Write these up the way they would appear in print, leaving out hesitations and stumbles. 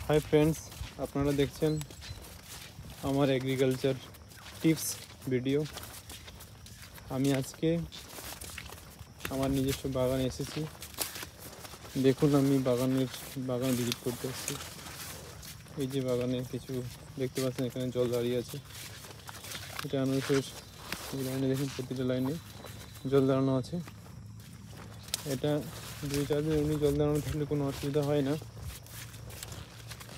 Hi friends, আপনারা দেখছেন আমার এগ্রিকালচার টিপস ভিডিও। আমি আজকে আমার নিজস্ব বাগানে এসেছি। দেখুন, আমি বাগান ভিজিট করতে এসেছি। এই যে বাগানে কিছু দেখতে পাচ্ছেন, এখানে জল দাঁড়িয়ে আছে। এটা অনুসারে এই লাইনে দেখুন, প্রতিটা লাইনে জল দাঁড়ানো আছে। এটা 2-4 দিন এমনি জল দাঁড়ানো থাকলে কোনো অসুবিধা হয় না।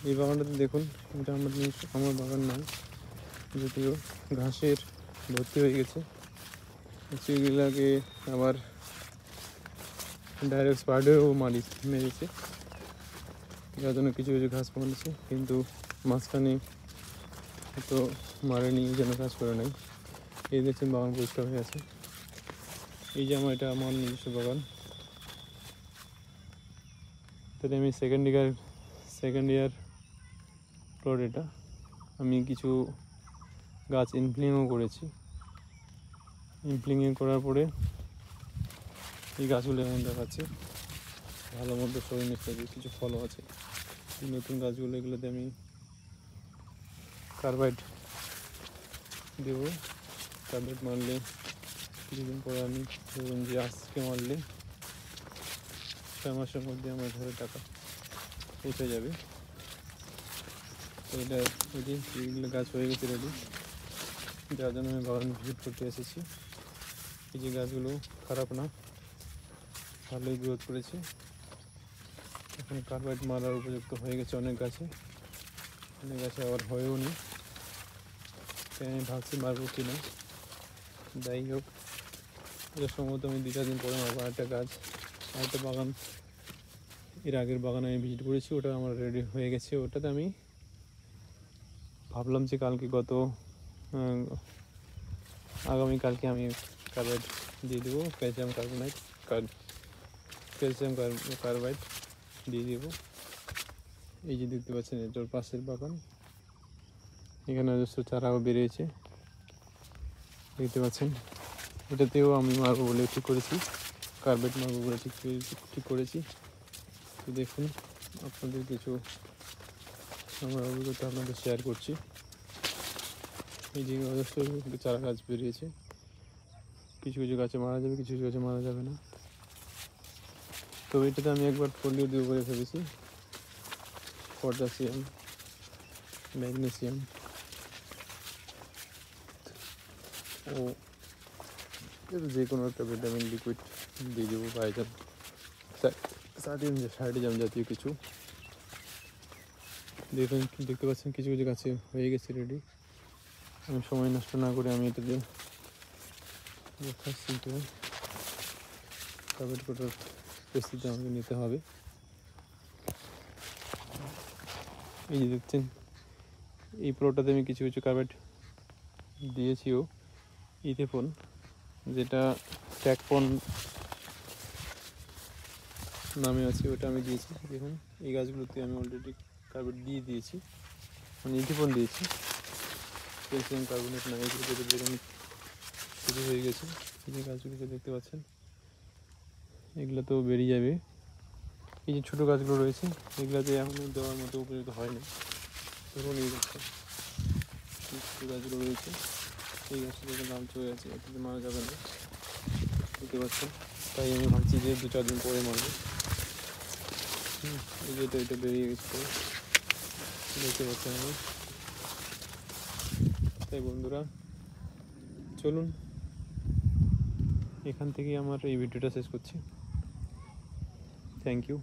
এই বাগানটাতে দেখুন, এটা আমার বাগান নয়, যদিও ঘাসের ভর্তি হয়ে গেছে। সেগুলাকে আবার ডাইরেক্ট স্পাইডারও মেরেছে, যার জন্য কিছু কিছু ঘাস কমেছে, কিন্তু মাঝখানে তো মারেনি, যেন কাজ করে নাই। এই দেখছেন বাগান পরিষ্কার হয়ে আছে। এই যে এটা আমার নিজস্ব বাগান। তাহলে আমি সেকেন্ড ইয়ার প্লট। এটা আমি কিছু গাছ ইনপ্লিংও করেছি। করার পরে এই গাছগুলো এমন দেখাচ্ছে, ভালো মতো সরিয়ে নিচ্ছে, কিছু ফলও আছে। এই নতুন গাছগুলো, এগুলোতে আমি কার্বাইড দেবো। কার্বাইড মারলে কিছুদিন পরে আমি ধরুন যে আজকে মারলে 6 মাসের মধ্যে আমার ঘরে টাকা পৌঁছে যাবে। তো এটা এই যে এইগুলো গাছ হয়ে গেছে রেডি, যার জন্য আমি বাগান ভিজিট করতে এসেছি। এই যে গাছগুলো খারাপ না, ভালোই গ্রোথ করেছে। এখন কার্বাইড মারার উপযুক্ত হয়ে গেছে অনেক গাছে আবার হয়েও নি। তাই আমি ভাবছি মারবো কিনা। যাই হোক, এটা সম্ভবত আমি 2-4 দিন পরে মারবো। আরেকটা বাগান, এর আগের বাগানে আমি ভিজিট করেছি, ওটা আমার রেডি হয়ে গেছে। ওটাতে আমি ভাবলাম যে আগামীকালকে আমি কার্বাইড দিয়ে দেবো, ক্যালসিয়াম কার্বাইড দিয়ে দেবো। এই যে দেখতে পাচ্ছেন, এটার পাশের বাগান, এখানে অজস্র চারাও বেরিয়েছে, দেখতে পাচ্ছেন। এটাতেও আমি মারবো বলে ঠিক করেছি, কার্বাইড মারবো বলে ঠিক করেছি। তো দেখুন, আপনাদের কিছু আমার অভিজ্ঞতা আপনাদের শেয়ার করছি। এই যে অজস্র চারা গাছ বেরিয়েছে, কিছু কিছু গাছে মারা যাবে, কিছু কিছু গাছে মারা যাবে না। তো এটাতে আমি একবার ফোলিও দিয়ে করে ফেলেছি, পটাশিয়াম, ম্যাগনেসিয়াম ও যে কোনো একটা ভিটামিন লিকুইড দিয়ে দেবো, পাইজাম সাইডিজাম জাতীয় কিছু। দেখতে পাচ্ছেন কিছু কিছু গাছে হয়ে গেছে রেডি। আমি সময় নষ্ট না করে আমি এটা দিয়ে কার্বাইড কোটার প্রস্তুতি আমাকে নিতে হবে। এই যে দেখছেন, এই প্লটটাতে আমি কিছু কিছু কার্বাইড দিয়েছিও। ইথেফোন, যেটা ট্যাকপন নামে আছে, ওটা আমি দিয়েছি। দেখুন, এই গাছগুলোতে আমি অলরেডি কার্বাইড দিয়ে দিয়েছি, মানে ইথেফোন দিয়েছি। ক্যালসিয়াম কার্বনেট না, এগুলো বেরোনো শুরু হয়ে গেছে। এই যে গাছগুলোকে দেখতে পাচ্ছেন, এগুলো তো বেরিয়ে যাবে। এই যে ছোটো গাছগুলো রয়েছে, এগুলোতে এখনও দেওয়ার মতো উপযুক্ত হয়নি। ধরুন এই ছোটো গাছগুলো রয়েছে, এই গাছগুলোকে লালচে হয়ে আছে, এটাতে মারা যাবে না, দেখতে পাচ্ছেন। তাই আমি ভাবছি যে 2-4 দিন পরে মারবো। এই যে এটা বেরিয়ে গেছে, দেখতে পাচ্ছেন আমি। তাই বন্ধুরা, চলুন এখান থেকেই আমার এই ভিডিওটা শেষ করছি। Thank you.